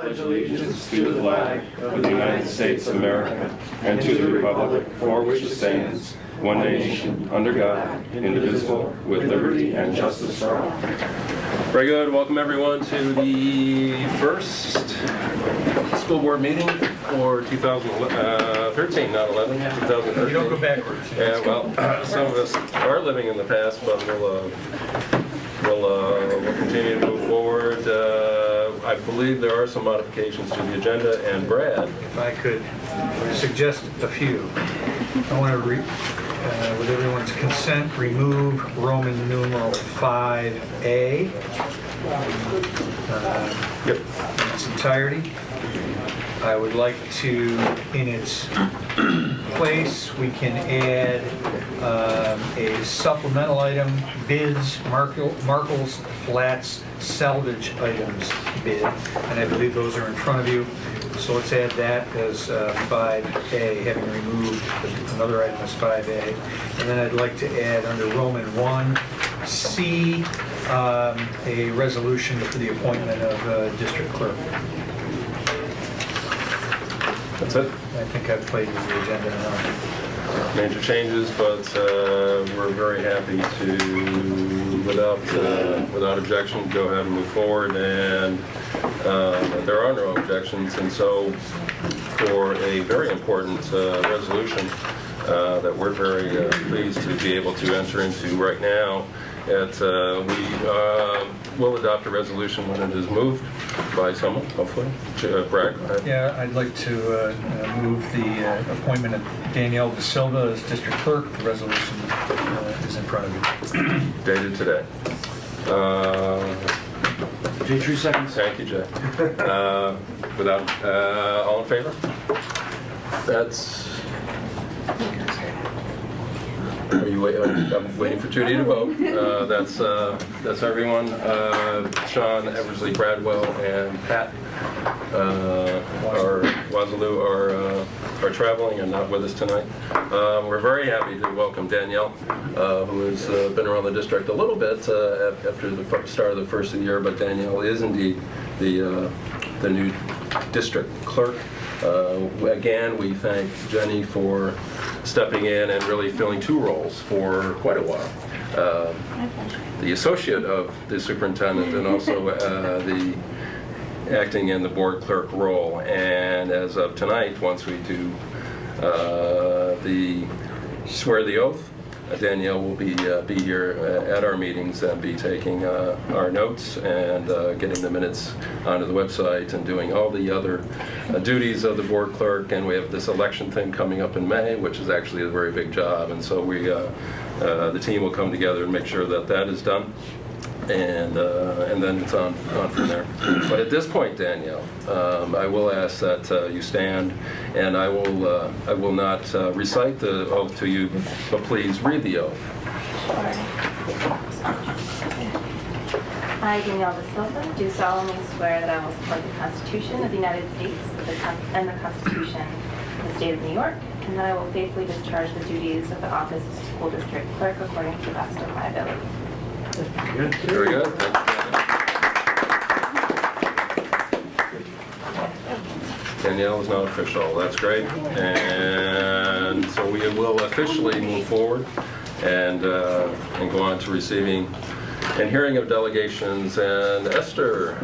pledge allegiance to the flag of the United States of America and to the republic for which it stands, one nation, under God, indivisible, with liberty and justice for all. Very good. Welcome everyone to the first school board meeting for 2013, not 11, 2013. You don't go backwards. Yeah, well, some of us are living in the past, but we'll continue to move forward. I believe there are some modifications to the agenda, and Brad. If I could suggest a few. I want to, with everyone's consent, remove Roman numeral 5A Yep. in its entirety. I would like to, in its place, we can add a supplemental item, bids, Markles, flats, salvage items bid, and I believe those are in front of you. So let's add that as 5A, having removed another item as 5A. And then I'd like to add under Roman 1C, a resolution for the appointment of district clerk. That's it. I think I've played with the agenda enough. Major changes, but we're very happy to, without objection, go ahead and move forward. And there are no objections, and so for a very important resolution that we're very pleased to be able to enter into right now, we will adopt a resolution when it is moved by someone, hopefully. Brad, go ahead. Yeah, I'd like to move the appointment of Danielle De Silva as district clerk. The resolution is in front of you. Dated today. Jay, 3 seconds. Thank you, Jay. All in favor? That's. Are you wait? I'm waiting for Judy to vote. That's everyone. Sean, Eversley, Bradwell, and Pat Wazaloo are traveling and not with us tonight. We're very happy to welcome Danielle, who has been around the district a little bit after the start of the first of the year, but Danielle is indeed the new district clerk. Again, we thank Jenny for stepping in and really filling two roles for quite a while. The associate of the superintendent and also the acting in the board clerk role. And as of tonight, once we do swear the oath, Danielle will be here at our meetings and be taking our notes and getting the minutes onto the website and doing all the other duties of the board clerk. And we have this election thing coming up in May, which is actually a very big job. And so the team will come together and make sure that that is done. And then it's on from there. But at this point, Danielle, I will ask that you stand, and I will not recite the oath to you, but please read the oath. I, Danielle De Silva, do solemnly swear that I will support the Constitution of the United States and the Constitution of the State of New York, and that I will faithfully discharge the duties of the office of school district clerk according to the best of my ability. Good. Very good. Danielle is not official. That's great. And so we will officially move forward and go on to receiving and hearing of delegations. And Esther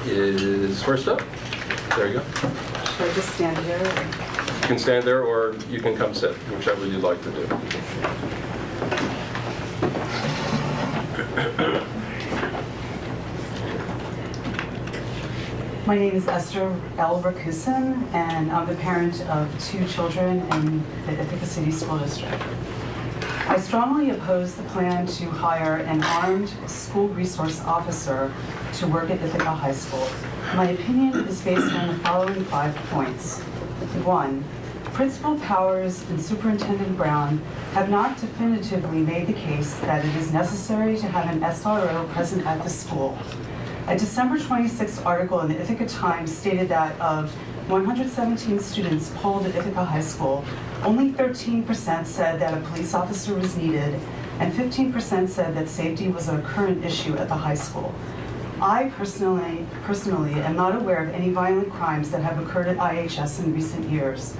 is first up. There you go. Should I just stand here? You can stand there, or you can come sit, whichever you'd like to do. My name is Esther L. Rakusin, and I'm the parent of 2 children in the Ithaca City School District. I strongly oppose the plan to hire an armed school resource officer to work at Ithaca High School. My opinion is based on the following 5 points. 1. Principal Powers and Superintendent Brown have not definitively made the case that it is necessary to have an SRO present at the school. A December 26 article in the Ithaca Times stated that of 117 students polled at Ithaca High School, only 13% said that a police officer was needed, and 15% said that safety was a current issue at the high school. I personally am not aware of any violent crimes that have occurred at IHS in recent years.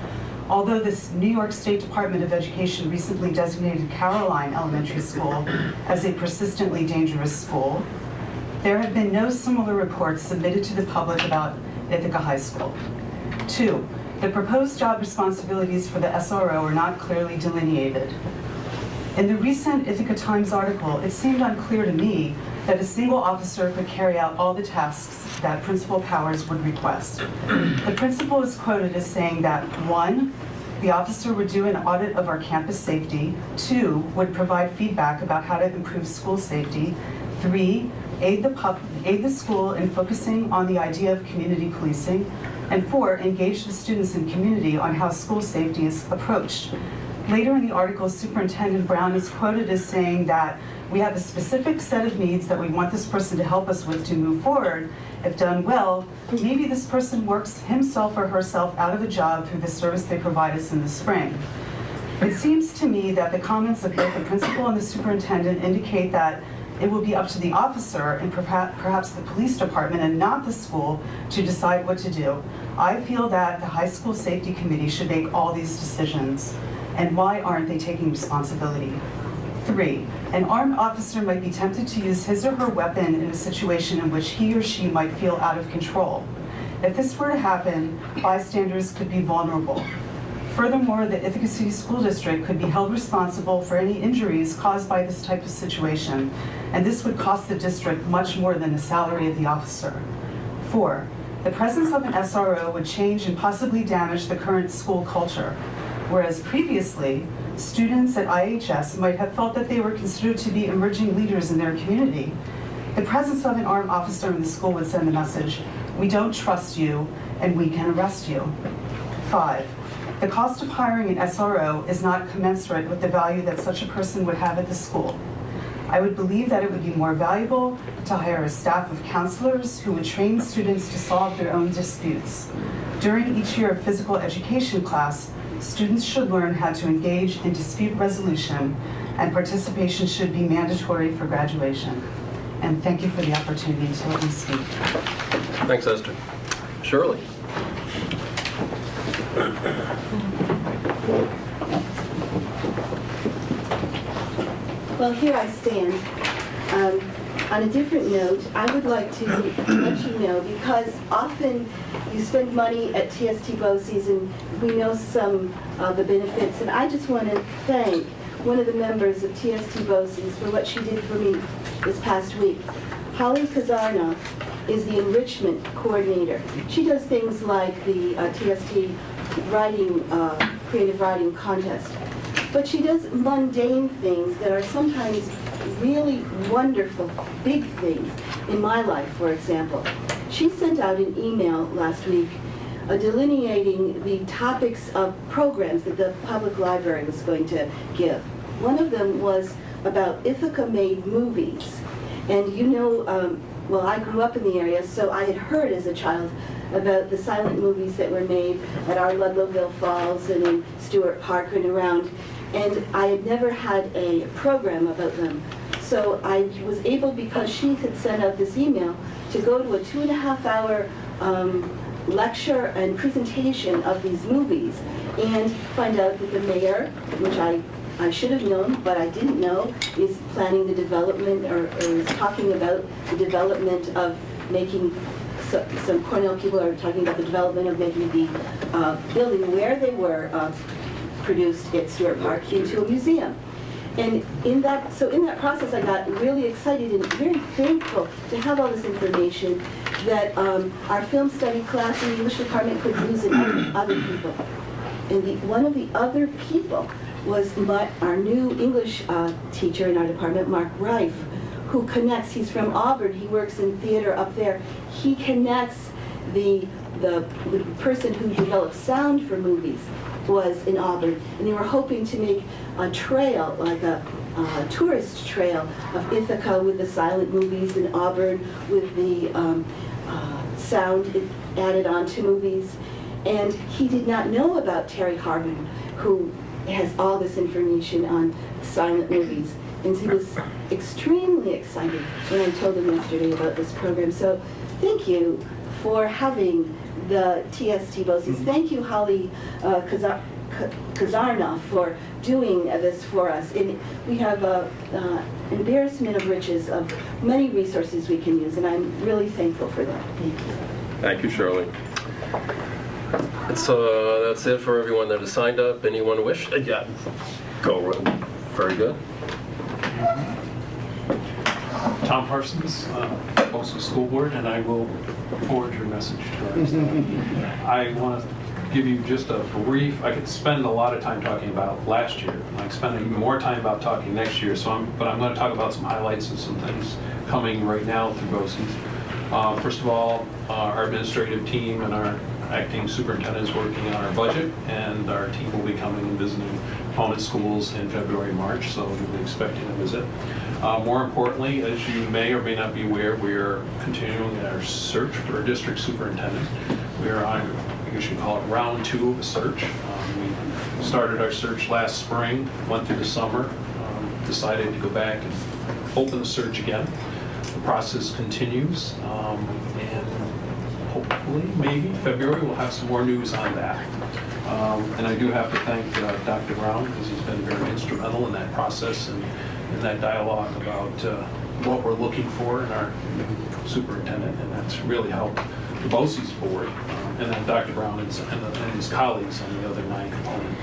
Although this New York State Department of Education recently designated Caroline Elementary School as a persistently dangerous school, there have been no similar reports submitted to the public about Ithaca High School. 2, the proposed job responsibilities for the SRO are not clearly delineated. In the recent Ithaca Times article, it seemed unclear to me that a single officer could carry out all the tasks that Principal Powers would request. The principal is quoted as saying that 1, the officer would do an audit of our campus safety, 2, would provide feedback about how to improve school safety, 3, aid the school in focusing on the idea of community policing, and 4, engage the students and community on how school safety is approached. Later in the article, Superintendent Brown is quoted as saying that we have a specific set of needs that we want this person to help us with to move forward. If done well, maybe this person works himself or herself out of a job through the service they provide us in the spring. It seems to me that the comments of both the principal and the superintendent indicate that it will be up to the officer and perhaps the police department and not the school to decide what to do. I feel that the high school safety committee should make all these decisions. And why aren't they taking responsibility? 3, an armed officer might be tempted to use his or her weapon in a situation in which he or she might feel out of control. If this were to happen, bystanders could be vulnerable. Furthermore, the Ithaca City School District could be held responsible for any injuries caused by this type of situation, and this would cost the district much more than the salary of the officer. 4, the presence of an SRO would change and possibly damage the current school culture. Whereas previously, students at IHS might have felt that they were considered to be emerging leaders in their community. The presence of an armed officer in the school would send the message, we don't trust you and we can arrest you. 5, the cost of hiring an SRO is not commensurate with the value that such a person would have at the school. I would believe that it would be more valuable to hire a staff of counselors who would train students to solve their own disputes. During each year of physical education class, students should learn how to engage in dispute resolution, and participation should be mandatory for graduation. And thank you for the opportunity to let me speak. Thanks, Esther. Shirley? Well, here I stand. On a different note, I would like to let you know, because often you spend money at TST BOE season, we know some of the benefits, and I just want to thank one of the members of TST BOE for what she did for me this past week. Holly Kazarnoff is the enrichment coordinator. She does things like the TST writing, creative writing contest. But she does mundane things that are sometimes really wonderful, big things in my life, for example. She sent out an email last week delineating the topics of programs that the public library was going to give. One of them was about Ithaca-made movies. And you know, well, I grew up in the area, so I had heard as a child about the silent movies that were made at our Ludlowville Falls and in Stewart Park and around. And I had never had a program about them. So I was able, because she had sent out this email, to go to a 2.5-hour lecture and presentation of these movies and find out that the mayor, which I should have known, but I didn't know, is planning the development or is talking about the development of making, some Cornell people are talking about the development of making the building where they were produced at Stewart Park into a museum. And in that process, I got really excited and very thankful to have all this information that our film study class in the English department could use in other people. And one of the other people was our new English teacher in our department, Mark Reif, who connects. He's from Auburn. He works in theater up there. He connects the person who developed sound for movies was in Auburn, and they were hoping to make a trail, like a tourist trail of Ithaca with the silent movies in Auburn, with the sound added on to movies. And he did not know about Terry Harmon, who has all this information on silent movies. And he was extremely excited when I told him yesterday about this program. So thank you for having the TST BOCES. Thank you, Holly Kazarnoff, for doing this for us. And we have an embarrassment of riches of many resources we can use, and I'm really thankful for that. Thank you. Thank you, Shirley. So that's it for everyone that has signed up. Anyone wish? Yeah. Go. Very good. Tom Parsons, also school board, and I will forward your message to our staff. I want to give you just a brief, I could spend a lot of time talking about last year. I could spend even more time about talking next year, but I'm going to talk about some highlights and some things coming right now through BOCES. First of all, our administrative team and our acting superintendent is working on our budget, and our team will be coming and visiting opponent schools in February, March, so we'll be expecting a visit. More importantly, as you may or may not be aware, we are continuing our search for a district superintendent. We are on, I guess you call it round 2 of a search. We started our search last spring, went through the summer, decided to go back and open the search again. The process continues, and hopefully, maybe February, we'll have some more news on that. And I do have to thank Dr. Brown, because he's been very instrumental in that process and in that dialogue about what we're looking for in our superintendent, and that's really helped the BOCES board, and then Dr. Brown and his colleagues on the other 9 component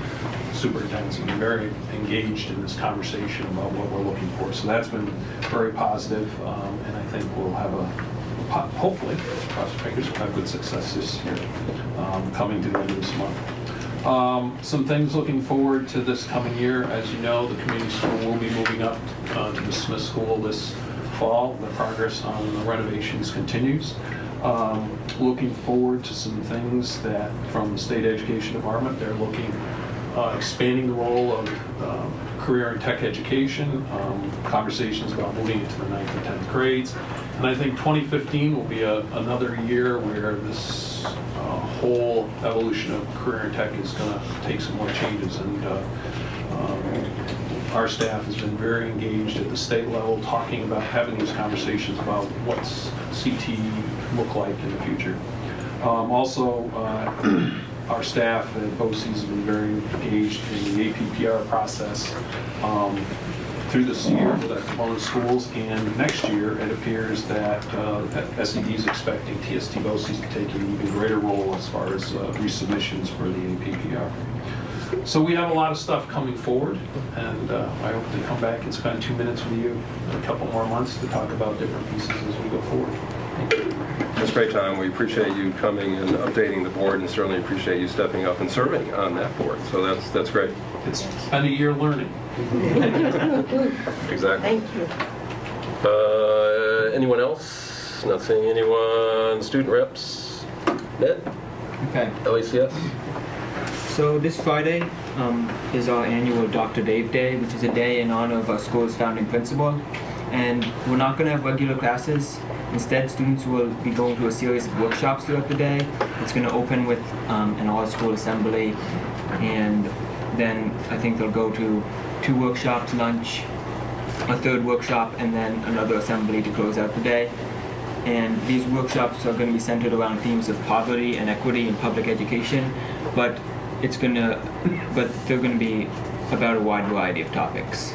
superintendents have been very engaged in this conversation about what we're looking for. So that's been very positive, and I think we'll have hopefully, cross your fingers, we'll have good success this year, coming to the end of this month. Some things looking forward to this coming year. As you know, the community school will be moving up to the Smith School this fall. The progress on the renovations continues. Looking forward to some things that from the State Education Department, they're looking, expanding the role of career and tech education, conversations about moving into the 9th and 10th grades. And I think 2015 will be another year where this whole evolution of career and tech is going to take some more changes. And our staff has been very engaged at the state level, talking about having these conversations about what's CT look like in the future. Also, our staff at BOCES has been very engaged in the APPR process through this year with our component schools, and next year it appears that SED is expecting TST BOCES to take an even greater role as far as resubmissions for the APPR. So we have a lot of stuff coming forward, and I hope to come back and spend 2 minutes with you in a couple more months to talk about different pieces as we go forward. Thank you. It's a great time. We appreciate you coming and updating the board, and certainly appreciate you stepping up and serving on that board. So that's great. It's been a year learning. Exactly. Thank you. Anyone else? Not seeing anyone. Student reps? Ned? Okay, LACS? so this Friday is our annual Dr. Dave Day, which is a day in honor of our school's founding principal. And we're not going to have regular classes. Instead, students will be going to a series of workshops throughout the day. It's going to open with an all-school assembly, and then I think they'll go to 2 workshops, lunch, a 3rd workshop, and then another assembly to close out the day. And these workshops are going to be centered around themes of poverty and equity in public education, but they're going to be about a wide variety of topics.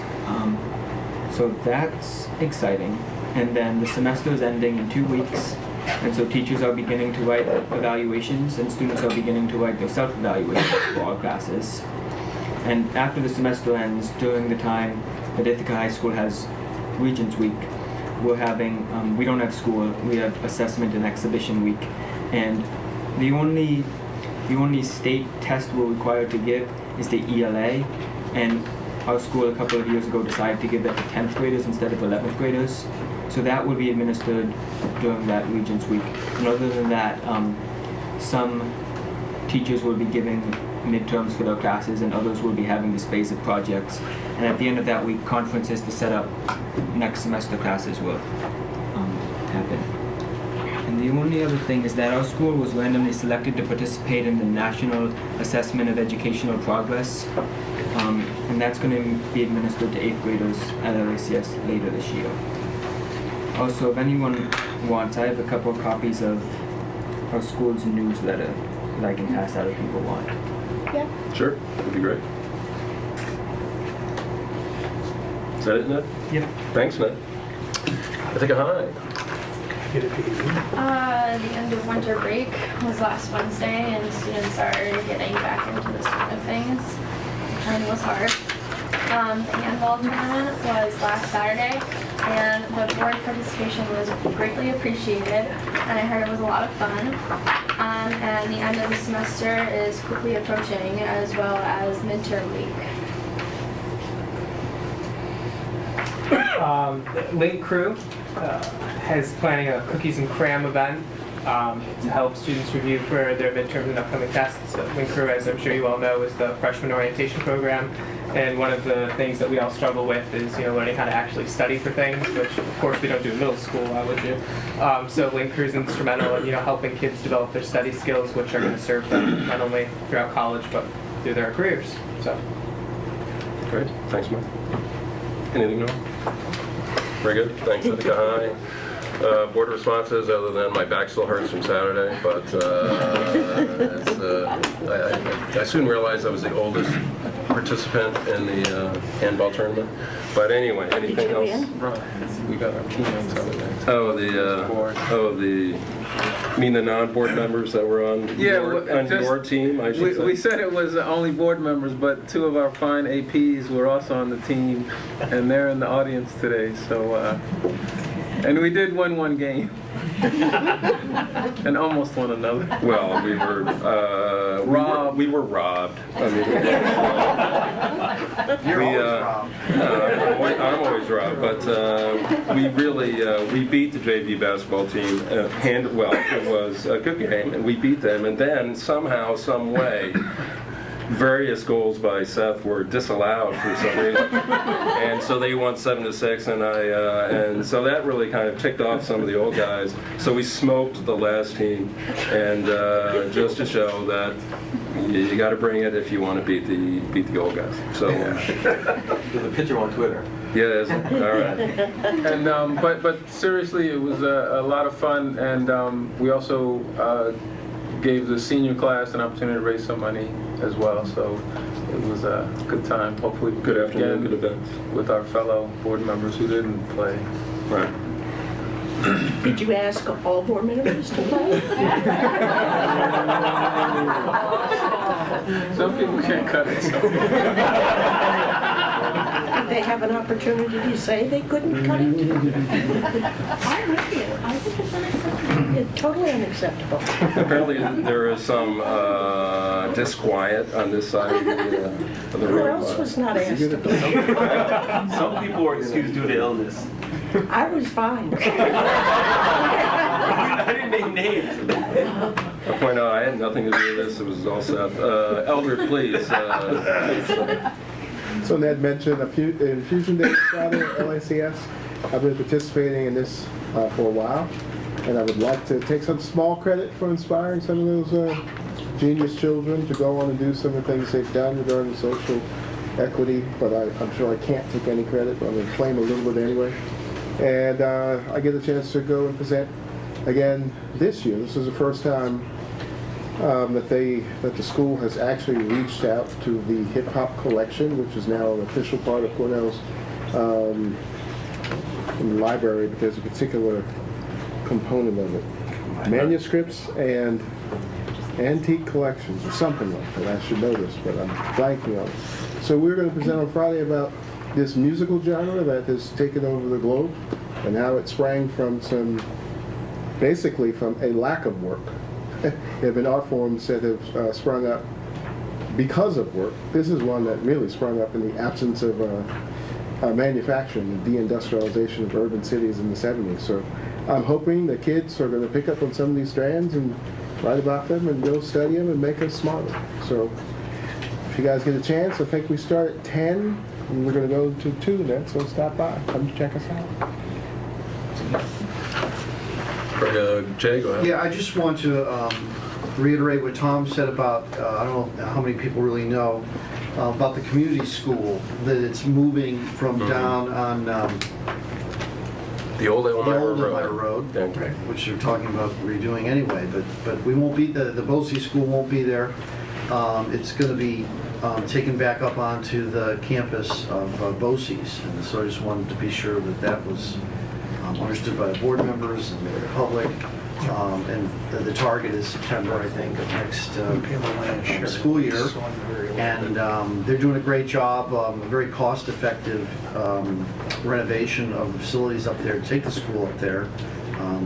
So that's exciting. And then the semester is ending in 2 weeks, and so teachers are beginning to write evaluations, and students are beginning to write their self-evaluations for all classes. And after the semester ends, during the time that Ithaca High School has Regents Week, we don't have school, we have assessment and exhibition week. And the only state test we're required to give is the ELA, and our school a couple of years ago decided to give that to 10th graders instead of 11th graders. So that will be administered during that Regents Week. And other than that, some teachers will be giving midterms for their classes, and others will be having this phase of projects. And at the end of that week, conferences to set up next semester classes will happen. And the only other thing is that our school was randomly selected to participate in the National Assessment of Educational Progress. and that's going to be administered to 8th graders at LACS later this year. Also, if anyone wants, I have a couple of copies of our school's newsletter that I can pass out if people want. Sure, that'd be great. Is that it, Ned? Yeah. Thanks, Ned. Ithaca High. The end of winter break was last Wednesday, and students are getting back into the swing of things. And it was hard. The handball tournament was last Saturday, and the board participation was greatly appreciated, and I heard it was a lot of fun. And the end of the semester is quickly approaching, as well as midterm week. Link Crew is planning a cookies and cram event to help students review for their midterms and upcoming tests. Link Crew, as I'm sure you all know, is the freshman orientation program, and one of the things that we all struggle with is learning how to actually study for things, which of course we don't do in middle school. Why would you? So Link Crew is instrumental in helping kids develop their study skills, which are going to serve them not only throughout college but through their careers. So. Great, thanks, Mike. Anything new? Very good, thanks, Ithaca High. Board responses, other than my back still hurts from Saturday, but I soon realized I was the oldest participant in the handball tournament. But anyway, anything else? We got our keynotes other days. You mean the non-board members that were on your team, I should say? We said it was only board members, but two of our fine APs were also on the team, and they're in the audience today. So, and we did win one game, and almost won another. Well, we were robbed. I mean, You're always wrong. I'm always robbed, but we beat the JV basketball team. It was a good game, and we beat them. And then somehow, some way, various goals by Seth were disallowed for some reason, and so they won 7-6, and so that really kind of ticked off some of the old guys. So we smoked the last team, and just to show that you got to bring it if you want to beat the old guys. So There's a picture on Twitter. yeah, all right. And but seriously, it was a lot of fun, and we also gave the senior class an opportunity to raise some money as well. So it was a good time. Hopefully, Good afternoon, good events. with our fellow board members who didn't play. Right. Did you ask all board members to play? Some people can't cut it. So. Did they have an opportunity to say they couldn't cut it? I'm with you. I think it's unacceptable. It's totally unacceptable. Apparently, there is some disquiet on this side of the Who room. else was not asked to play? Some people were excused due to illness. I was fine. I didn't name names. I'll point out, I had nothing to do with this, it was all Seth. Elder, please. So Ned mentioned Infusion Day Friday at LACS. I've been participating in this for a while, and I would like to take some small credit for inspiring some of those genius children to go on and do some of the things they've done regarding social equity, but I'm sure I can't take any credit, but I'm going to claim a little bit anyway. And I get a chance to go and present again this year. This is the first time that the school has actually reached out to the hip hop collection, which is now an official part of Cornell's library, but there's a particular component of it. Manuscripts and antique collections, or something like that. I should know this, but I'm blanking on it. So we're going to present on Friday about this musical genre that has taken over the globe and how it sprang from basically from a lack of work. There have been art forms that have sprung up because of work. This is one that really sprung up in the absence of manufacturing and deindustrialization of urban cities in the 70s. So I'm hoping the kids are going to pick up on some of these strands and write about them and go study them and make us smarter. So if you guys get a chance, I think we start at 10 and we're going to go to 2 then, so stop by. Come check us out. Jay, go ahead. Yeah, I just want to reiterate what Tom said about, I don't know how many people really know, about the community school, that it's moving from down on The old the Elmira old Elmira Road. Road, Okay. which they're talking about redoing anyway, but we won't be, the BOCE school won't be there. It's going to be taken back up onto the campus of BOCES, and so I just wanted to be sure that that was understood by the board members and the public. And the target is September, I think, of next school year. And they're doing a great job, a very cost-effective renovation of the facilities up there to take the school up there.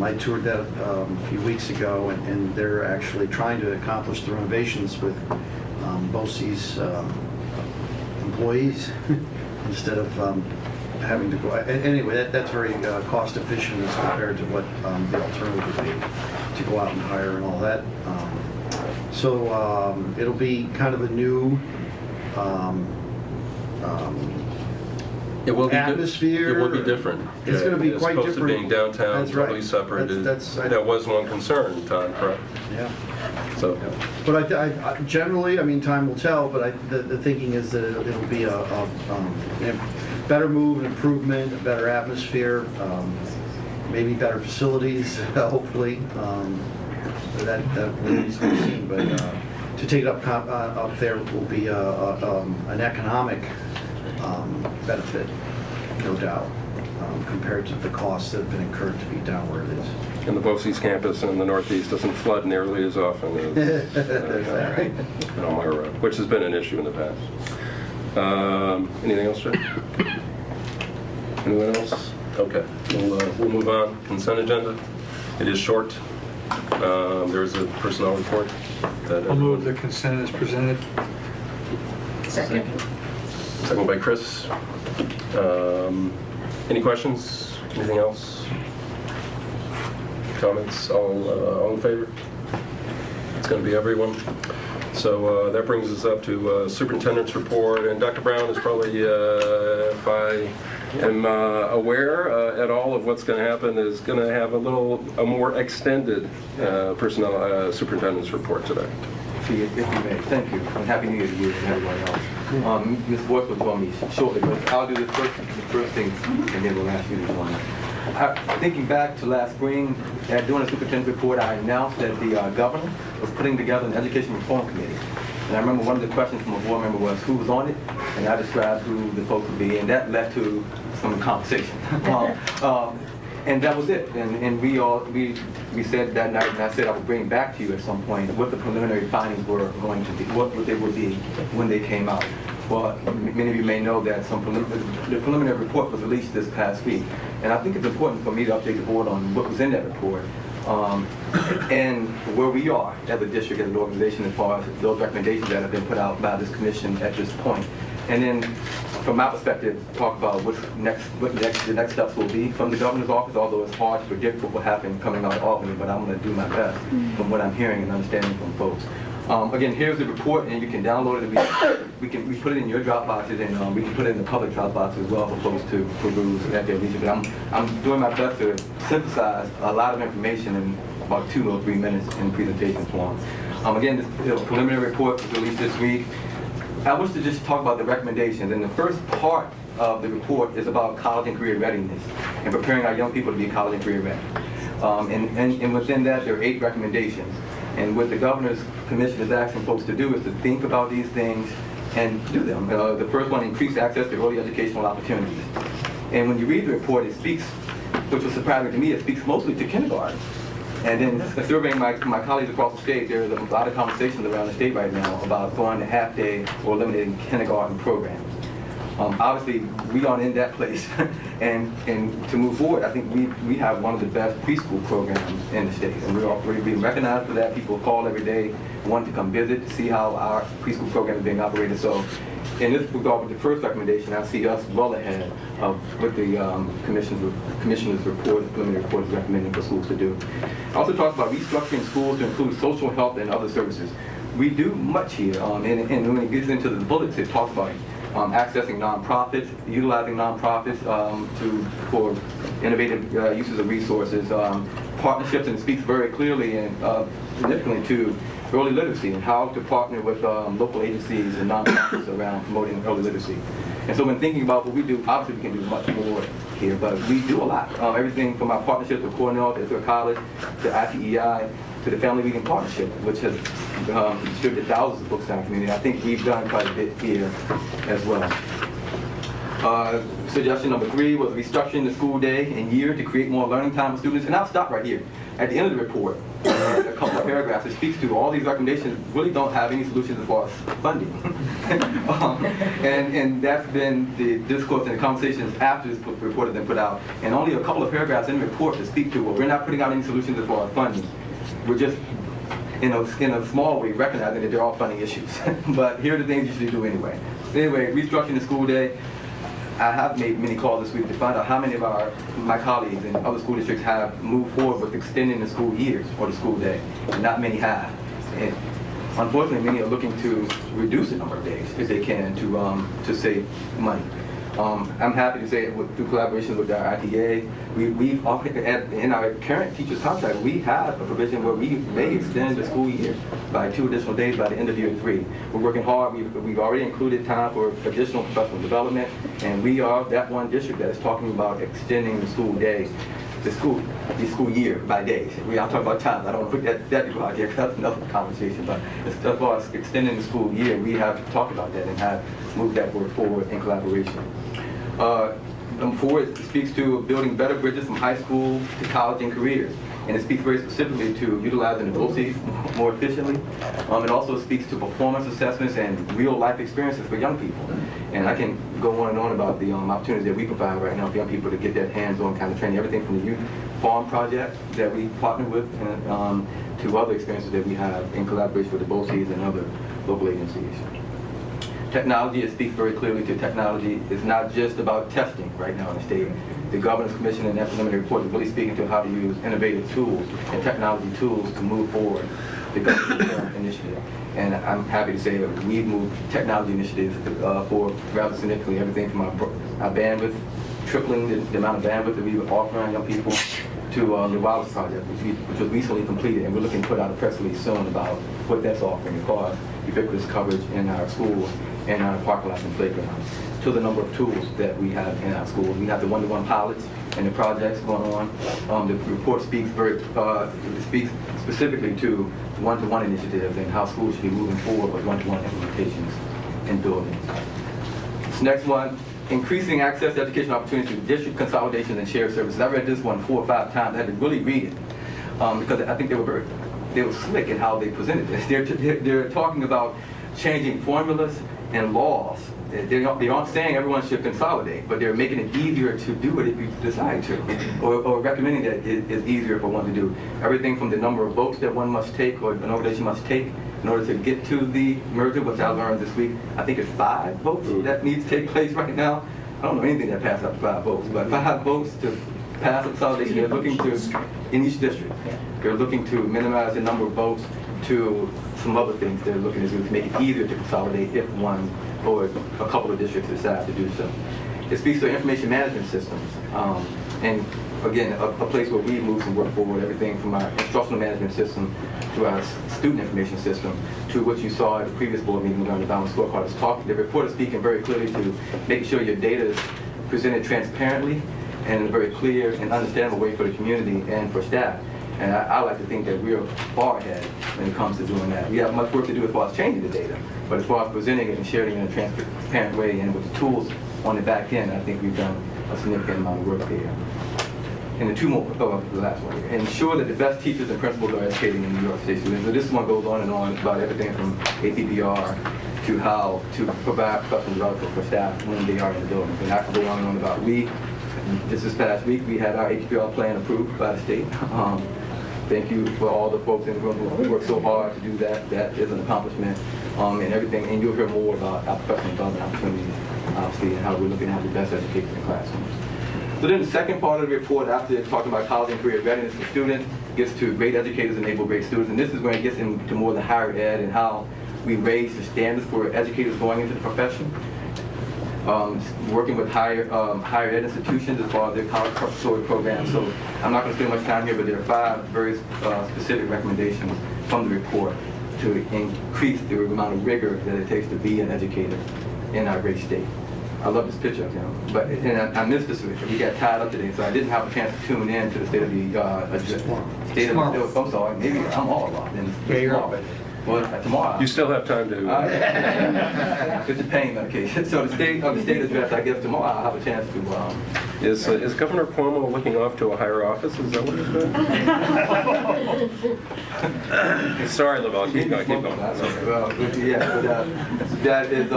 I toured that a few weeks ago, and they're actually trying to accomplish the renovations with BOCES employees instead of having to go. Anyway, that's very cost efficient as compared to what the alternative would be to go out and hire and all that. So it'll be kind of a new It will be atmosphere. It will be different. It's going to be quite As opposed to different. being downtown, That's right. totally separated. That's- That was one concern, Tom, correct? Yeah. So, But I generally, I mean, time will tell, but the thinking is that it'll be a better move, an improvement, a better atmosphere, maybe better facilities, hopefully. That remains to be seen, but to take it up there will be an economic benefit, no doubt, compared to the costs that have been incurred to be down where it is. and the BOCES campus in the Northeast doesn't flood nearly as often as Elmira Road, which has been an issue in the past. Anything else, Jeff? Anyone else? Okay, we'll move on. Consent agenda. It is short. There's a personnel report. I'll move the consent as presented. Second. Second by Chris. Any questions? Anything else? Comments? All in favor? It's going to be everyone. So that brings us up to superintendent's report, and Dr. Brown is probably, if I am aware at all of what's going to happen, is going to have a more extended personnel superintendent's report today. If you may, thank you, and Happy New Year to you and everyone else. Ms. Boyce will join me shortly, but I'll do the first thing, and then we'll ask you to join us. Thinking back to last spring, during the superintendent's report, I announced that the governor was putting together an education reform committee. And I remember one of the questions from a board member was who was on it, and I described who the folks would be, and that led to some conversation. And that was it. And we said that night, and I said I would bring back to you at some point what the preliminary findings were going to be, what they would be when they came out. Well, many of you may know that the preliminary report was released this past week. And I think it's important for me to update the board on what was in that report and where we are as a district, as an organization, as far as those recommendations that have been put out by this commission at this point. And then, from my perspective, talk about what the next steps will be from the governor's office, although it's hard to predict what will happen coming out of Albany, but I'm going to do my best from what I'm hearing and understanding from folks. Again, here's the report, and you can download it. We put it in your Dropboxes, and we can put it in the public Dropbox as well for folks to peruse at their leisure. But I'm doing my best to synthesize a lot of information in about 2 or 3 minutes in presentation form. Again, this preliminary report was released this week. I wish to just talk about the recommendations, and the first part of the report is about college and career readiness and preparing our young people to be college and career ready. And within that, there are 8 recommendations. And what the governor's commission is asking folks to do is to think about these things and do them. The first one, increase access to early educational opportunities. And when you read the report, it speaks, which was surprising to me, it speaks mostly to kindergarten. And then surveying my colleagues across the state, there's a lot of conversations around the state right now about going to half-day or eliminating kindergarten programs. Obviously, we aren't in that place. and to move forward, I think we have one of the best preschool programs in the state. And we're being recognized for that. People call every day, want to come visit, to see how our preschool program is being operated. So in this regard, with the first recommendation, I see us well ahead of what the commissioner's report, the preliminary report is recommending for schools to do. I also talked about restructuring schools to include social health and other services. We do much here, and when it gets into the bullets, it talks about accessing nonprofits, utilizing nonprofits for innovative uses of resources, partnerships, and it speaks very clearly and significantly to early literacy and how to partner with local agencies and nonprofits around promoting early literacy. And so when thinking about what we do, obviously we can do much more here, but we do a lot. Everything from our partnership with Cornell, to Ithaca College, to IPEI, to the Family Reading Partnership, which has distributed thousands of books in our community. I think we've done quite a bit here as well. Suggestion number 3 was restructuring the school day and year to create more learning time for students. And I'll stop right here. At the end of the report, a couple of paragraphs, it speaks to all these recommendations really don't have any solutions as far as funding. And that's been the discourse and the conversations after this report has been put out. And only a couple of paragraphs in the report to speak to, well, we're not putting out any solutions as far as funding. We're just, in a small way, recognizing that there are funding issues. But here are the things you should do anyway. Anyway, restructuring the school day. I have made many calls this week to find out how many of my colleagues in other school districts have moved forward with extending the school years or the school day. And not many have. And unfortunately, many are looking to reduce the number of days if they can to save money. I'm happy to say through collaboration with our ITA, we've in our current teacher's contract, we have a provision where we may extend the school year by 2 additional days by the end of year 3. We're working hard. We've already included time for additional professional development, and we are that one district that is talking about extending the school day, the school year by days. I'll talk about time. I don't want to put that out here because that's another conversation. But as far as extending the school year, we have talked about that and have moved that work forward in collaboration. Number 4, it speaks to building better bridges from high school to college and careers. And it speaks very specifically to utilizing the BOCES more efficiently. It also speaks to performance assessments and real-life experiences for young people. And I can go on and on about the opportunities that we provide right now for young people to get that hands-on kind of training, everything from the youth farm project that we partner with and to other experiences that we have in collaboration with the BOCES and other local agencies. Technology, it speaks very clearly to technology. It's not just about testing right now in the state. The Governance Commission and that preliminary report is really speaking to how to use innovative tools and technology tools to move forward the government initiative. And I'm happy to say that we've moved technology initiatives forward rather significantly, everything from our bandwidth, tripling the amount of bandwidth that we were offering young people, to the Wireless Project, which was recently completed, and we're looking to put out a press release soon about what that's offering as far as ubiquitous coverage in our schools and our parking lots and playgrounds, to the number of tools that we have in our schools. We have the one-to-one pilots and the projects going on. The report speaks speaks specifically to one-to-one initiatives and how schools should be moving forward with one-to-one implementations in buildings. This next one, increasing access to education opportunities through district consolidations and shared services. I read this one 4 or 5 times. I had to really read it because I think they were slick in how they presented this. They're talking about changing formulas and laws. They aren't saying everyone should consolidate, but they're making it easier to do it if you decide to, or recommending that it is easier for one to do. Everything from the number of votes that one must take or an organization must take in order to get to the merger, which I learned this week. I think it's 5 votes that needs to take place right now. I don't know anything that passed up to 5 votes, but 5 votes to pass a consolidation. They're looking to, in each district, they're looking to minimize the number of votes to some other things they're looking to do to make it easier to consolidate if one or a couple of districts decide to do so. It speaks to information management systems. And again, a place where we move some work forward, everything from our instructional management system to our student information system to what you saw at the previous board meeting on the balanced scorecard. The report is speaking very clearly to making sure your data is presented transparently and in a very clear and understandable way for the community and for staff. And I like to think that we're far ahead when it comes to doing that. We have much work to do as far as changing the data, but as far as presenting it and sharing it in a transparent way and with the tools on the back end, I think we've done a significant amount of work there. And the 2 more, the last one here. Ensure that the best teachers and principals are educating in New York State students. So this one goes on and on about everything from APPR to how to provide professional development for staff when they are in the building. And I can go on and on about just this past week, we had our APPR plan approved by the state. Thank you for all the folks in the room who worked so hard to do that. That is an accomplishment and everything. And you'll hear more about our professional development opportunities, obviously, and how we're looking at the best educators in classrooms. So then the second part of the report, after talking about college and career readiness for students, gets to great educators enable great students. And this is where it gets into more the higher ed and how we raise the standards for educators going into the profession. Working with higher ed institutions as far as their college preparatory programs. So I'm not going to spend much time here, but there are 5 very specific recommendations from the report to increase the amount of rigor that it takes to be an educator in our great state. I love this picture of him, but I missed this. We got tied up today, so I didn't have a chance to tune in to the state of the I'm sorry, maybe I'm all wrong. Well, tomorrow. You still have time to. It's a pain medication. So the state address, I guess tomorrow I'll have a chance to. Is Governor Cuomo looking off to a higher office? Is that what he's doing? Sorry, Lavelle, keep going. Well, yeah, but that is.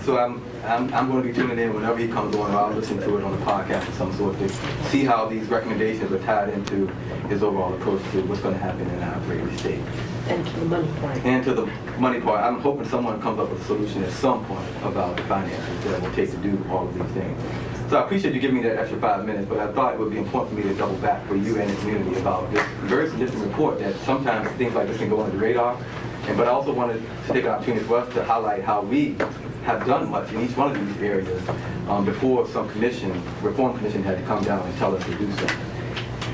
So I'm going to be tuning in whenever he comes on. I'll listen to it on the podcast of some sort to see how these recommendations are tied into his overall approach to what's going to happen in our great state. And to the money part. And to the money part, I'm hoping someone comes up with a solution at some point about the finances that will take to do all of these things. So I appreciate you giving me that extra 5 minutes, but I thought it would be important for me to double back for you and the community about this very significant report that sometimes things like this can go under the radar. But I also wanted to take an opportunity for us to highlight how we have done much in each one of these areas before some reform commission had to come down and tell us to do so.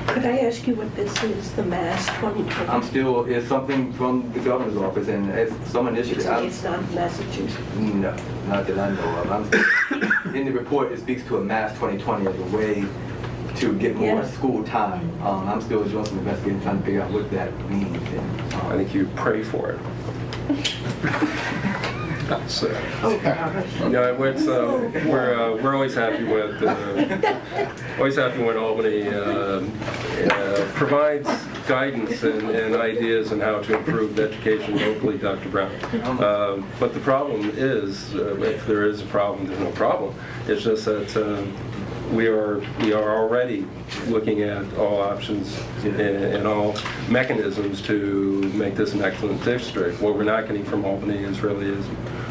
Could I ask you what this is, the Mass 2020? It's something from the governor's office, and it's some initiative. It's not Massachusetts? No, not that I know of. In the report, it speaks to a Mass 2020 as a way to get more school time. I'm still doing some investigating, trying to figure out what that means. And, I think you pray for it. So, no, we're always happy when Albany provides guidance and ideas on how to improve education locally, Dr. Brown. But the problem is, if there is a problem, there's no problem. It's just that we are already looking at all options and all mechanisms to make this an excellent district. What we're not getting from Albany is really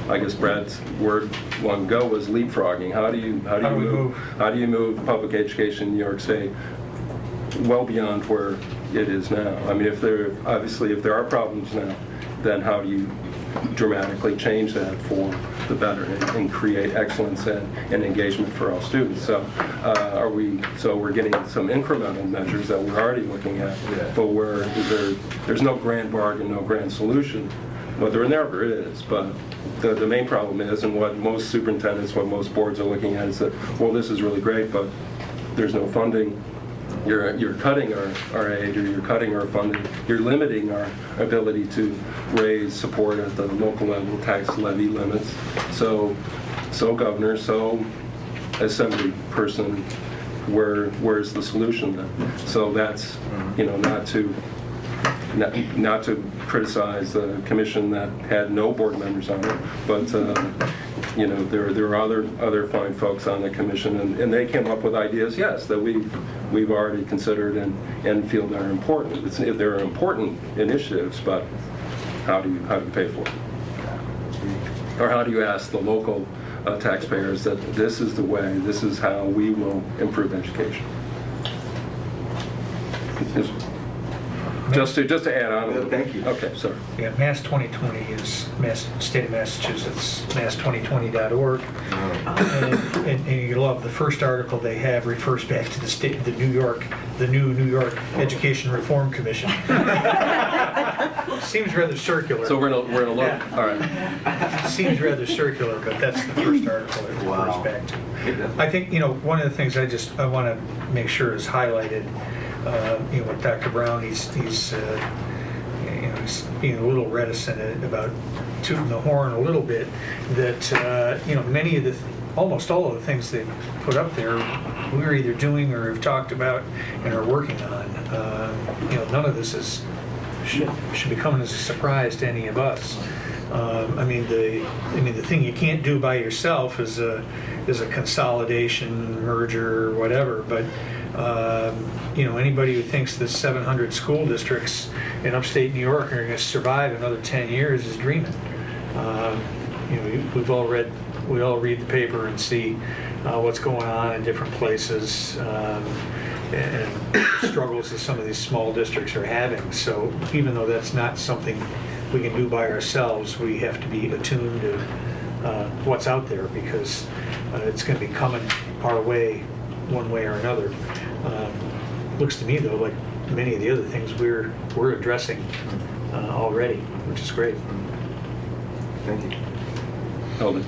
I guess Brad's word long ago was leapfrogging. How do you move public education in New York State well beyond where it is now? I mean, if there are problems now, then how do you dramatically change that for the better and create excellence and engagement for all students? So we're getting some incremental measures that we're already looking at, but there's no grand bargain, no grand solution. Well, there never is, but the main problem is, and what most superintendents, what most boards are looking at is that, well, this is really great, but there's no funding. You're cutting our aid, or you're cutting our funding. You're limiting our ability to raise support at the local level, tax levy limits. So governor, so assembly person, where's the solution then? So that's, not to criticize the commission that had no board members on it, but there are other fine folks on the commission, and they came up with ideas, yes, that we've already considered and feel they're important. They're important initiatives, but how do you pay for it? Or how do you ask the local taxpayers that this is the way, this is how we will improve education? Just to add on. Thank you. Okay, sorry. Yeah, Mass 2020 is State of Massachusetts, mass2020.org. And you love the first article they have refers back to the new New York Education Reform Commission. Seems rather circular. So we're gonna look. Yeah. All right. Seems rather circular, but that's the first article it refers back to. I think one of the things I want to make sure is highlighted. With Dr. Brown, he's being a little reticent about tooting the horn a little bit. That many of almost all of the things they put up there, we're either doing or have talked about and are working on. None of this should be coming as a surprise to any of us. The thing you can't do by yourself is a consolidation, merger, or whatever. But anybody who thinks the 700 school districts in upstate New York are going to survive another 10 years is dreaming. We all read the paper and see what's going on in different places and the struggles that some of these small districts are having. So even though that's not something we can do by ourselves, we have to be attuned to what's out there, because it's going to be coming our way one way or another. Looks to me though like many of the other things we're addressing already, which is great. Thank you. Eldon?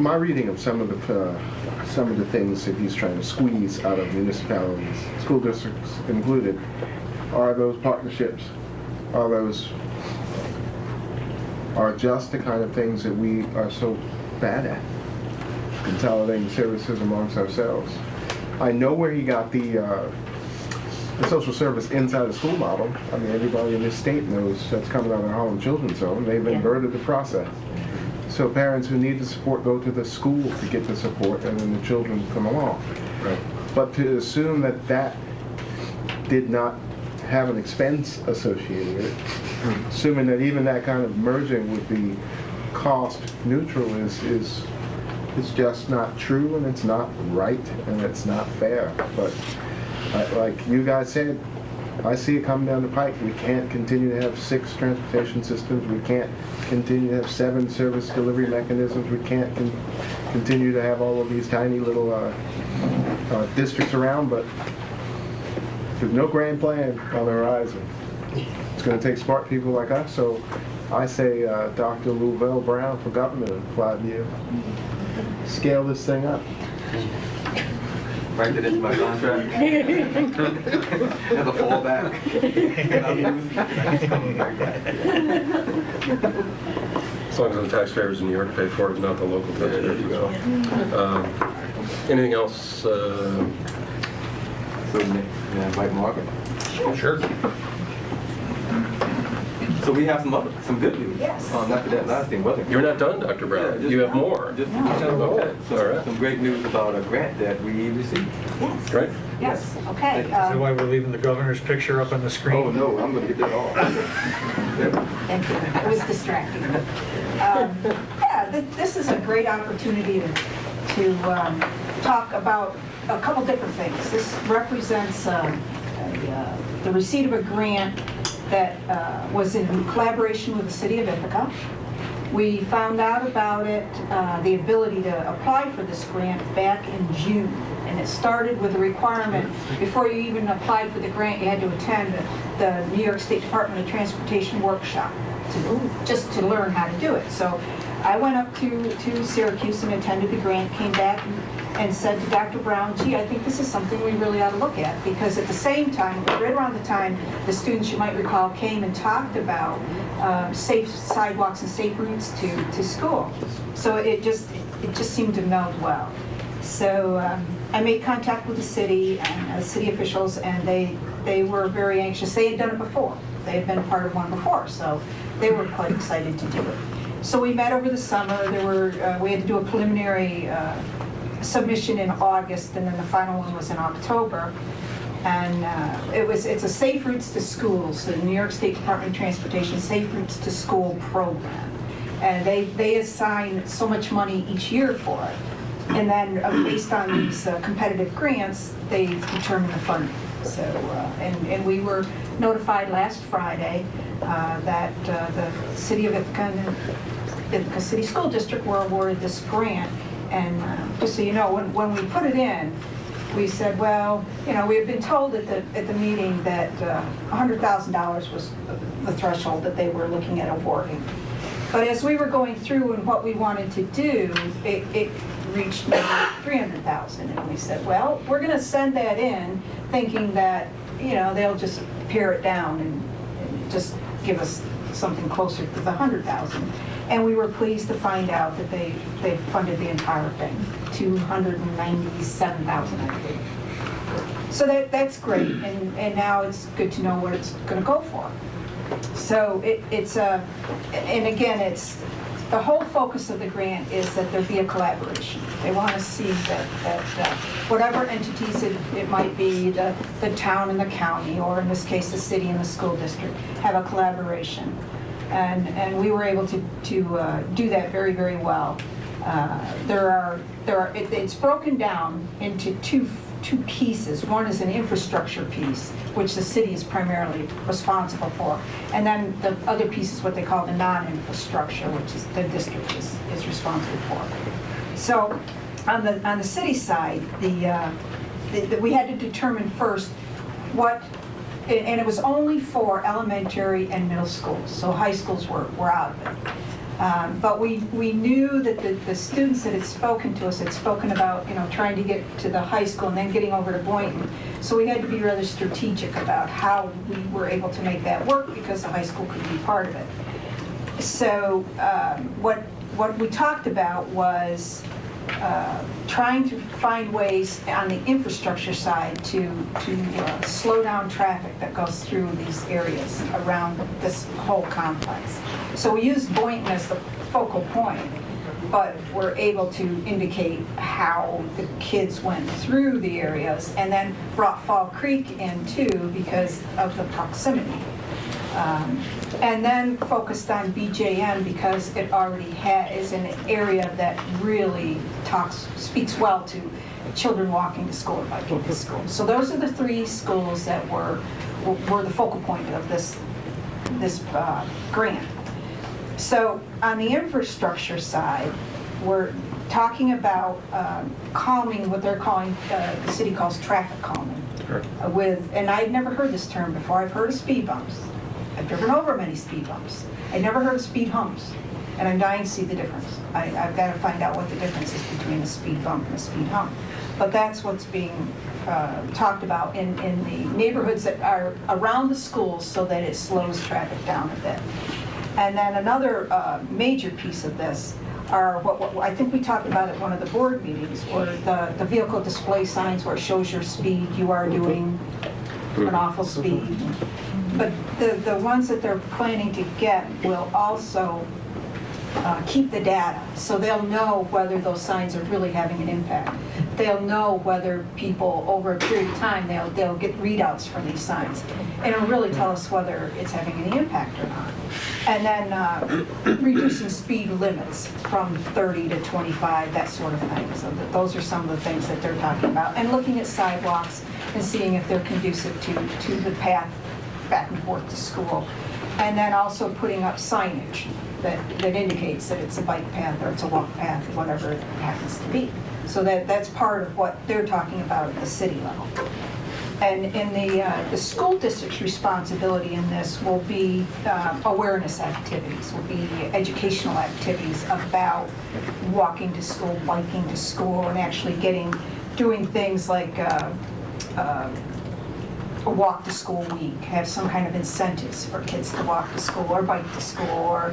My reading of some of the things that he's trying to squeeze out of municipalities, school districts included, are those partnerships, are just the kind of things that we are so bad at, consolidating services amongst ourselves. I know where he got the social service inside the school model. I mean, everybody in this state knows that's coming out of the Harlem Children's Home. They've inverted the process. So parents who need the support go to the school to get the support, and then the children come along. Right. But to assume that that did not have an expense associated with it, assuming that even that kind of merging would be cost neutral is just not true, and it's not right, and it's not fair. But like you guys said, I see it coming down the pike. We can't continue to have 6 transportation systems. We can't continue to have 7 service delivery mechanisms. We can't continue to have all of these tiny little districts around, but there's no grand plan on the horizon. It's going to take smart people like us, so I say Dr. Louvel Brown for governor in 5 years. Scale this thing up. Write it into my contract. As a fallback. As long as the taxpayers in New York pay for it, not the local taxpayers. Anything else? So may I invite Margaret? Sure. So we have some good news. Yes. Not for that last thing, wasn't it? You're not done, Dr. Brown. Yeah, You have more. Just Okay, all right. some great news about a grant that we received. Yes. Great. Yes, okay. Is that why we're leaving the governor's picture up on the screen? Oh, no, I'm going to get that off. Thank you. It was distracting. This is a great opportunity to talk about a couple different things. This represents the receipt of a grant that was in collaboration with the city of Ithaca. We found out about it, the ability to apply for this grant back in June. And it started with a requirement, before you even applied for the grant, you had to attend the New York State Department of Transportation workshop just to learn how to do it. So I went up to Syracuse and attended the grant, came back and said to Dr. Brown, gee, I think this is something we really ought to look at, because at the same time, right around the time the students, you might recall, came and talked about safe sidewalks and safe routes to school. So it just seemed to meld well. So I made contact with the city and city officials, and they were very anxious. They had done it before. They had been a part of one before, so they were quite excited to do it. So we met over the summer. We had to do a preliminary submission in August, and then the final one was in October. And it's a Safe Routes to Schools, the New York State Department of Transportation Safe Routes to School program. And they assign so much money each year for it. And then based on these competitive grants, they determine the funding. So, and we were notified last Friday that the city of Ithaca and Ithaca City School District were awarded this grant. And just so you know, when we put it in, we said, well, you know, we had been told at the meeting that $100,000 was the threshold that they were looking at awarding. But as we were going through and what we wanted to do, it reached maybe $300,000, and we said, well, we're going to send that in, thinking that, you know, they'll just pare it down and just give us something closer to the $100,000. And we were pleased to find out that they funded the entire thing, $297,000, I think. So that's great, and now it's good to know what it's going to go for. So and again, it's the whole focus of the grant is that there be a collaboration. They want to see that whatever entities it might be, the town and the county, or in this case, the city and the school district, have a collaboration. And we were able to do that very, very well. It's broken down into two pieces. One is an infrastructure piece, which the city is primarily responsible for, and then the other piece is what they call the non-infrastructure, which is the district is responsible for. So, on the city side, we had to determine first what and it was only for elementary and middle schools, so high schools were out of it. But we knew that the students that had spoken to us had spoken about, trying to get to the high school and then getting over to Boynton. So we had to be rather strategic about how we were able to make that work because the high school could be part of it. So what we talked about was trying to find ways on the infrastructure side to slow down traffic that goes through these areas around this whole complex. So we used Boynton as the focal point, but we're able to indicate how the kids went through the areas and then brought Fall Creek in too because of the proximity. And then focused on BJM because it already is an area that really speaks well to children walking to school or biking to school. So those are the 3 schools that were the focal point of this grant. So on the infrastructure side, we're talking about calming, what they're calling, the city calls traffic calming. Sure. And I'd never heard this term before. I've heard of speed bumps. I've driven over many speed bumps. I never heard of speed humps, and I'm dying to see the difference. I've got to find out what the difference is between a speed bump and a speed hump. But that's what's being talked about in the neighborhoods that are around the schools so that it slows traffic down a bit. And then another major piece of this are what I think we talked about at one of the board meetings, were the vehicle display signs where it shows your speed. You are doing an awful speed. But the ones that they're planning to get will also keep the data, so they'll know whether those signs are really having an impact. They'll know whether people, over a period of time, they'll get readouts from these signs, and it'll really tell us whether it's having any impact or not. And then reducing speed limits from 30 to 25, that sort of thing. So those are some of the things that they're talking about, and looking at sidewalks and seeing if they're conducive to the path back and forth to school. And then also putting up signage that indicates that it's a bike path or it's a walk path, whatever it happens to be. So that's part of what they're talking about at the city level. And in the school district's responsibility in this will be awareness activities, will be educational activities about walking to school, biking to school, and actually doing things like a walk to school week, have some kind of incentives for kids to walk to school or bike to school,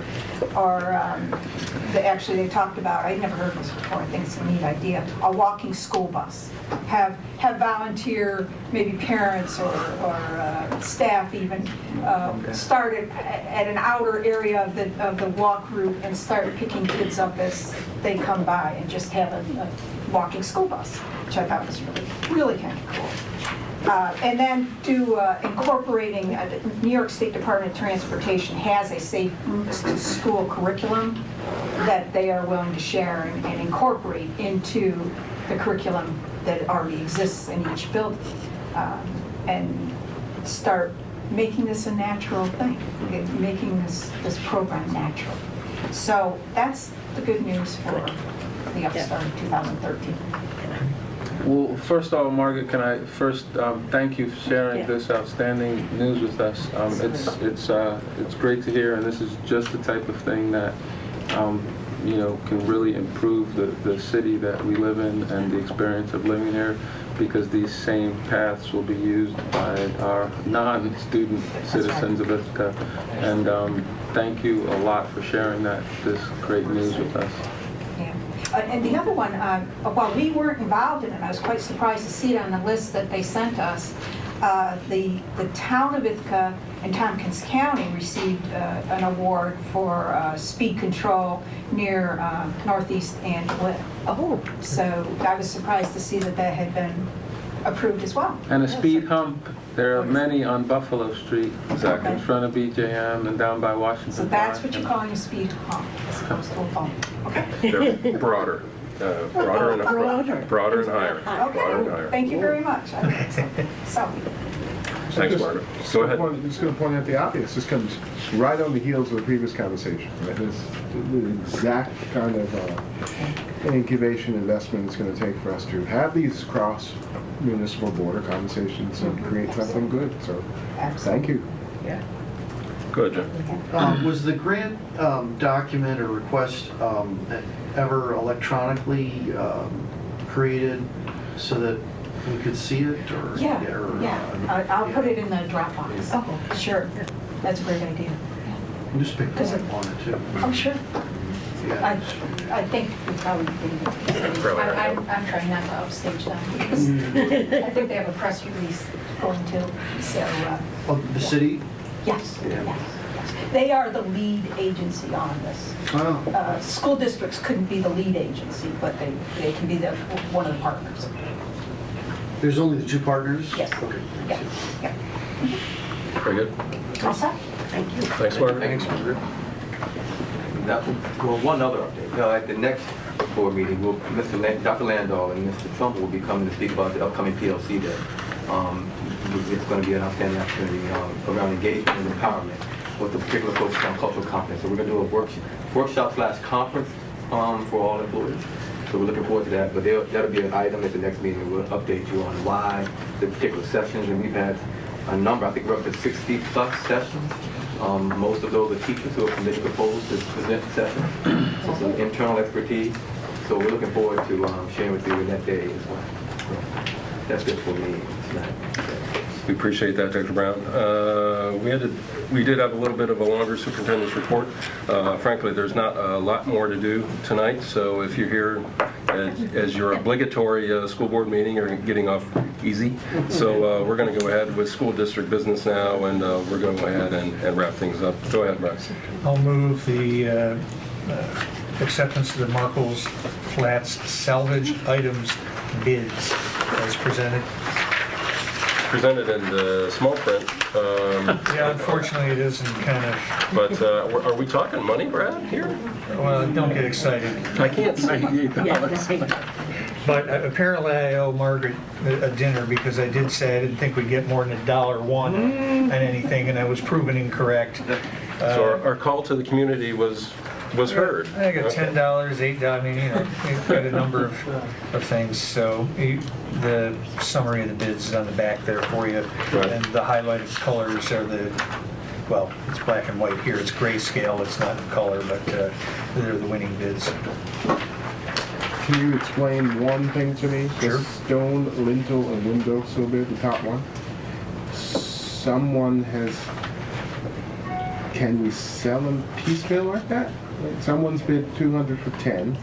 actually they talked about, I'd never heard of this before, I think it's a neat idea, a walking school bus. Have volunteer, maybe parents or staff even, start at an outer area of the walk route and start picking kids up as they come by and just have a walking school bus, which I thought was really kind of cool. And then incorporating, New York State Department of Transportation has a safe routes to school curriculum that they are willing to share and incorporate into the curriculum that already exists in each building, and start making this a natural thing, making this program natural. So that's the good news for the Upstart of 2013. Well, first of all, Margaret, can I first thank you for sharing this outstanding news with us. It's great to hear, and this is just the type of thing that can really improve the city that we live in and the experience of living here, because these same paths will be used by our non-student citizens of Ithaca. And thank you a lot for sharing this great news with us. And the other one, while we weren't involved in it, I was quite surprised to see it on the list that they sent us. The town of Ithaca and Tompkins County received an award for speed control near Northeast Angeles. Oh. So I was surprised to see that had been approved as well. And a speed hump. There are many on Buffalo Street, exactly in front of BJM and down by Washington. So that's what you're calling a speed hump, as opposed to a bump. Okay. They're broader. Broader and higher. Okay. Broader and higher. Thank you very much. So. Thanks, Margaret. Go ahead. Just going to point out the obvious. This comes right on the heels of the previous conversation. Right? This is the exact kind of incubation investment it's going to take for us to have these cross-municipal border conversations and create something good. So, thank you. Yeah. Good, Jim. Was the grant document or request ever electronically created so that we could see it? Or I'll put it in the Dropbox. Oh, sure. That's a great idea. Just pick up on it too. Oh, sure. Yeah. I think we probably did. Probably. I'm trying not to upstage them because I think they have a press release going to. So, Oh, the city? yes, Yeah. yes. They are the lead agency on this. Oh. School districts couldn't be the lead agency, but they can be one of the partners. There's only the two partners? Yes. Okay. Yeah. Very good. All set? Thank you. Thanks, Margaret. Thanks, Margaret. Now, well, one other update. At the next board meeting, Dr. Landau and Mr. Trump will be coming to speak about the upcoming PLC Day. It's going to be an outstanding opportunity around engagement and empowerment with a particular focus on cultural competence. So we're going to do a workshop/conference for all employees. So we're looking forward to that. But that'll be an item at the next meeting. We'll update you on why the particular sessions, and we've had a number. I think we're up to 60 plus sessions. Most of those are teachers who have submitted proposals to present sessions. So some internal expertise. So we're looking forward to sharing with you in that day as well. That's it for me tonight. We appreciate that, Dr. Brown. We did have a little bit of a longer superintendent's report. Frankly, there's not a lot more to do tonight, so if you're here as your obligatory school board meeting, you're getting off easy. So we're going to go ahead with school district business now, and we're going to go ahead and wrap things up. Go ahead, Bryce. I'll move the acceptance of the Markles Flats salvage items bids as presented. Presented in the small print. Yeah, unfortunately, it isn't kind of, But are we talking money, Brad, here? well, don't get excited. I can't see $8. But apparently I owe Margaret a dinner because I did say I didn't think we'd get more than $1 on anything, and I was proven incorrect. So our call to the community was heard. I got $10, $8. I mean, we've got a number of things. So the summary of the bids is on the back there for you, Right. and the highlighted colors are well, it's black and white here. It's grayscale. It's not in color, but they're the winning bids. Can you explain one thing to me? Sure. The stone, lintel, and window sill bid, the top one. Someone has. Can we sell them piecemeal like that? Like someone's bid 200 for 10.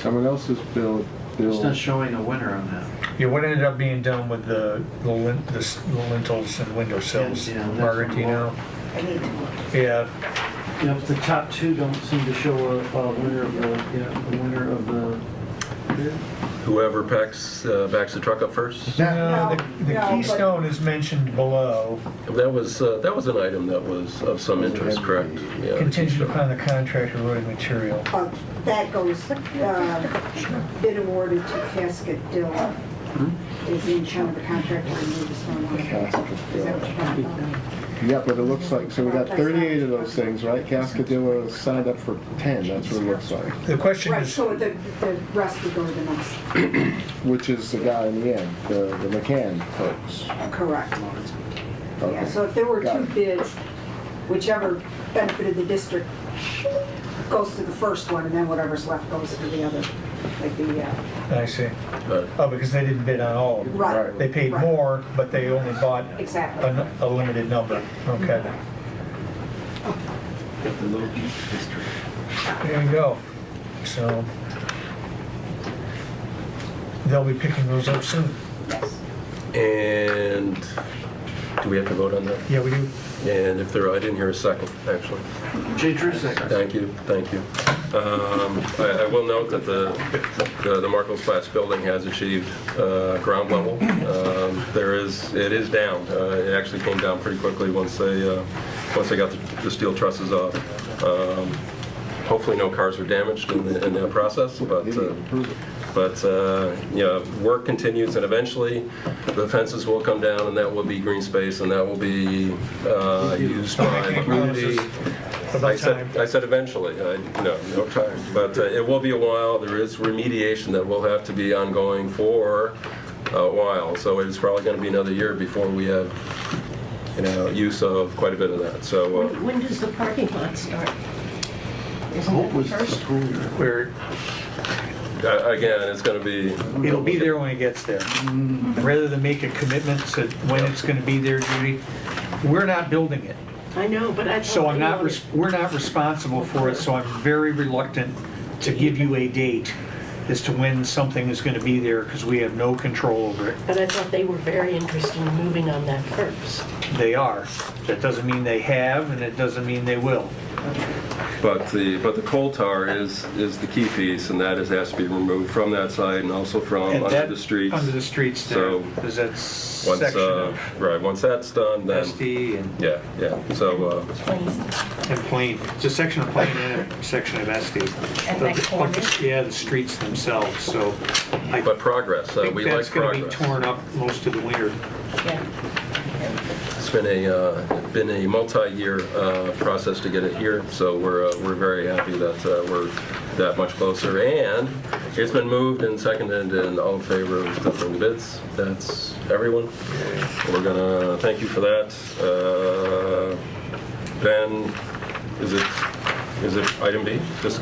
Someone else's bid. It's not showing a winner on that. Yeah, what ended up being done with the lintels and window sills? Yeah, that's Margaret, do you know? I need to look. Yeah, Yep, the top two don't seem to show a winner of the winner of the bid. Whoever backs the truck up first. no, the No, Keystone is mentioned below, That was an item that was of some interest, correct? Yeah. contingent upon the contractor loading material. That goes, bid awarded to Cascadilla. Is in shown the contract or remove the stormwater. Is that what you're talking about? Yeah, but it looks like, so we got 38 of those things, right? Cascadilla signed up for 10, that's what it looks like. The question Right, is, so the rest would go to the next, Which is the guy in the end, the McCann folks. correct. Okay. Yeah, so if there were Got two it. bids, whichever benefited the district goes to the first one, and then whatever's left goes to the other, like the, I see. But Oh, because they didn't bid on all of them. right. They paid Right. more, but they only bought Exactly. a limited number. Okay. There you go. So they'll be picking those up soon. and do we have to vote on that? Yeah, we do. And if I didn't hear a second, actually. Jay Drew, second. Thank you. I will note that the Markles Flats building has achieved ground level. It is down. It actually came down pretty quickly once they got the steel trusses off. Hopefully no cars were damaged in that process, but But, work continues, and eventually the fences will come down, and that will be green space, and that will be used by the community. I said eventually. No time. But it will be a while. There is remediation that will have to be ongoing for a while. So it's probably going to be another year before we have, use of quite a bit of that. So When does the parking lot start? Isn't it the first? Where again, it's going to be. it'll be there when it gets there. Rather than make a commitment to when it's going to be there, Judy, we're not building it. I know, but I So thought they wanted- we're not responsible for it, so I'm very reluctant to give you a date as to when something is going to be there, because we have no control over it. But I thought they were very interested in moving on that first. They are. That doesn't mean they have, and it doesn't mean they will. But the coal tar is the key piece, and that has to be removed from that site and also from And under that- the streets. Under the streets there, So, because that's section of Right, once that's done, then, SD and yeah. So, Plain. It's a section of Plain and a section of SD. And that corner? Yeah, the streets themselves, so I but progress, think we that's like going to be progress. torn up most of the winter. Yeah. It's been a multi-year process to get it here, so we're very happy that we're that much closer. And it's been moved and seconded and all in favor of accepting the bids. That's everyone. We're gonna thank you for that. Then, is it item B? Just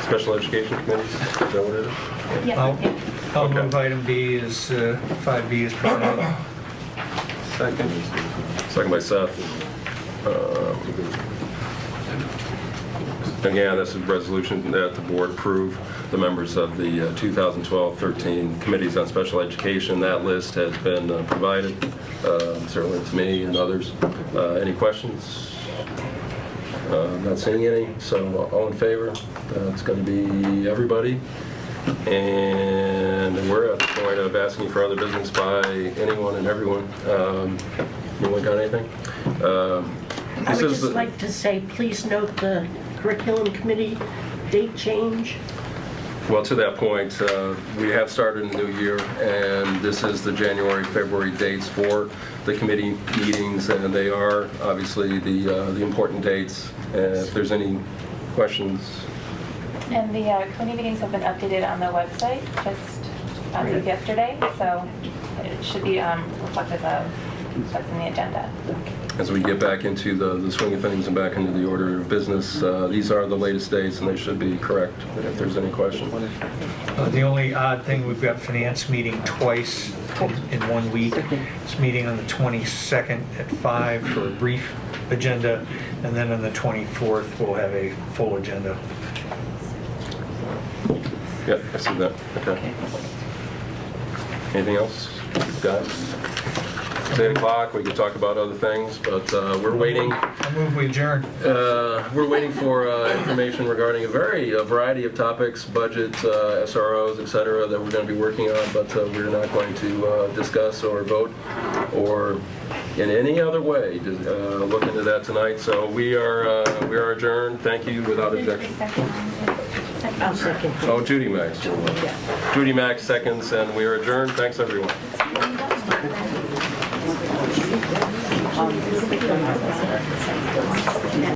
special education committees? Is that what it is? I'll Okay. move item B is 5B is presented. Second by Seth. Again, this is a resolution that the board approve the members of the 2012-13 committees on special education. That list has been provided, certainly to me and others. Any questions? Not seeing any, so all in favor? It's going to be everybody. And we're at the point of asking for other business by anyone and everyone. Anyone got anything? I would just like to say, please note the curriculum committee date change. Well, to that point, we have started a new year, and this is the January, February dates for the committee meetings, and they are obviously the important dates. If there's any questions. And the committee meetings have been updated on the website just as of yesterday, so it should be reflective of what's in the agenda. As we get back into the swing of things and back into the order of business, these are the latest dates, and they should be correct if there's any question. The only odd thing, we've got finance meeting twice in 1 week. It's meeting on the 22nd at 5 for a brief agenda, and then on the 24th, we'll have a full agenda. Yep, I see that. Okay. Anything else, guys? It's 8 o'clock, we could talk about other things, but we're waiting. I move we adjourn. We're waiting for information regarding a variety of topics, budget, SROs, et cetera, that we're going to be working on, but we're not going to discuss or vote or in any other way to look into that tonight. So we are adjourned. Thank you without objection. I'll second. Oh, Judy Max. Judy Max seconds, and we are adjourned. Thanks, everyone.